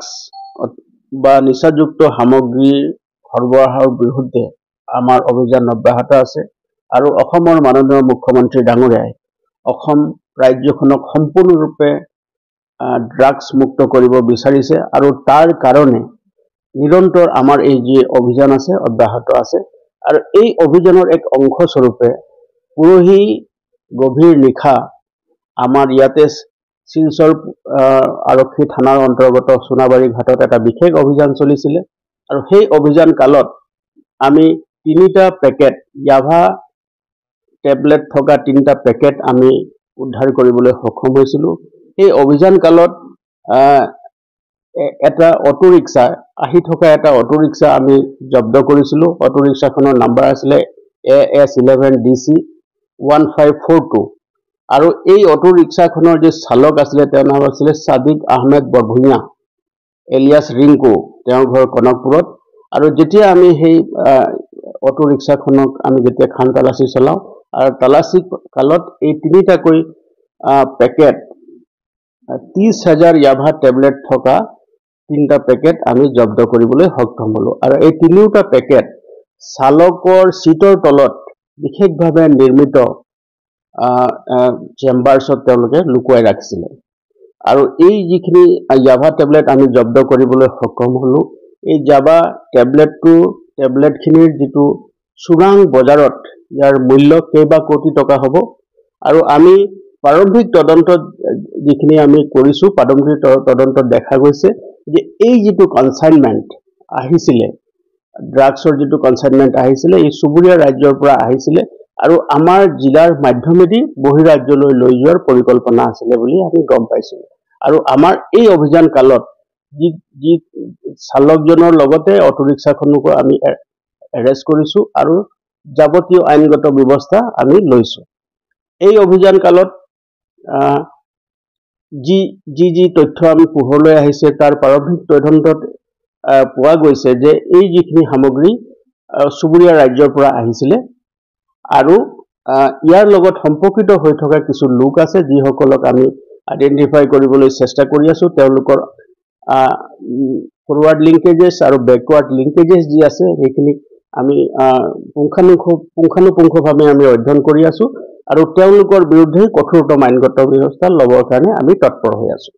drugs বা নিচাযুক্ত সামগ্ৰী সৰবৰাহৰ বিৰুদ্ধে আমাৰ অভিযান অব্যাহত আছে আৰু অসমৰ মাননীয় মুখ্যমন্ত্ৰী ডাঙৰীয়াই অসম ৰাজ্যখনক সম্পূৰ্ণৰূপে ড্ৰাগছ মুক্ত কৰিব বিচাৰিছে আৰু তাৰ কাৰণে নিৰন্তৰ আমাৰ এই যে অভিযান আছে অব্যাহত আছে আৰু এই অভিযানৰ এক অংশ স্বৰূপে পুৰহি গভীৰ নিশা আমাৰ ইয়াতে শিলচৰ আৰক্ষী থানাৰ অন্তৰ্গত সোনাবাৰী ঘাটত এটা বিশেষ অভিযান চলিছিল আৰু সেই অভিযান কালত আমি 3টা পেকেট ইয়াভা টেবলেট থকা 3টা পেকেট আমি উদ্ধাৰ কৰিবলৈ সক্ষম হৈছিল এই অভিযান কালত এটা অটো ৰিক্সা আহি থকা এটা অটো ৰিক্সা আমি জব্দ কৰিছিল অটো ৰিক্সাখনৰ নম্বৰ আছিল AS11DC 1542 আৰু এই অটো ৰিক্সাখনৰ যে চালক আছিল তেওঁৰ নাম আছিল সাদিক আহমেদ বৰভুঞা এলিয়াস ৰিংকু তেওঁৰ ঘৰ কনকপুৰত আৰু যেতিয়া আমি সেই অটো ৰিক্সাখনক আমি যেতিয়া খান তালাচী চলাও আৰু তালাচী কালত এই 3টাকৈ পেকেট 30,000 ইয়াভা টেবলেট থকা 3টা পেকেট আমি জব্দ কৰিবলৈ সক্ষম হলো আৰু এই 3টা পেকেট চালকৰ সিটৰ তলত বিশেষভাৱে নিৰ্মিত চেম্বাৰছত তেওঁলোকে লুকুৱাই ৰাখিছিল আৰু এই যিখিনি ইয়াভা টেবলেট আমি জব্দ কৰিবলৈ সক্ষম হলো এই যাবা টেবলেটখিনিৰ যিটো চুৰাং বজাৰত ইয়াৰ মূল্য কেইবা কোটি টকা হ'ব আৰু আমি প্ৰাৰম্ভিক তদন্তত যিখিনি আমি কৰিছো প্ৰাৰম্ভিক তদন্তত দেখা গৈছে যে এই যিটো কনসাইনমেন্ট আহিছিল ড্ৰাগছৰ যিটো কনসাইনমেন্ট আহিছিল এই সুবুৰীয়া ৰাজ্যৰ পৰা আহিছিল আৰু আমাৰ জিলাৰ মাধ্যমেদি বহিৰাজ্যলৈ লৈ যোৱাৰ পৰিকল্পনা আছিল বুলি আমি গম পাইছো আৰু আমাৰ এই অভিযান কালত যি চালকজনৰ লগতে অটো ৰিক্সাখনকো আমি এৰেষ্ট কৰিছো আৰু যাৱতীয় আইনগত ব্যৱস্থা আমি লৈছো এই অভিযান কালত যি তথ্য আমি পোহৰলৈ আহিছে তাৰ প্ৰাৰম্ভিক তদন্তত পোৱা গৈছে যে এই যিখিনি সামগ্ৰী সুবুৰীয়া ৰাজ্যৰ পৰা আহিছিল আৰু ইয়াৰ লগত সম্পৰ্কিত হৈ থকা কিছু লোক আছে যিসকলক আমি আইডেন্টিফাই কৰিবলৈ চেষ্টা কৰি আছো তেওঁলোকৰ ফৰৱাৰ্ড লিংকেজেছ আৰু ব্যাকৱাৰ্ড লিংকেজেছ যি আছে সেইখিনি আমি পুংখানুপুংখভাৱে আমি অধ্যয়ন কৰি আছো আৰু তেওঁলোকৰ বিৰুদ্ধে কঠোৰতম আইনগত ব্যৱস্থা ল'বৰ কাৰণে আমি তৎপৰ হৈ আছো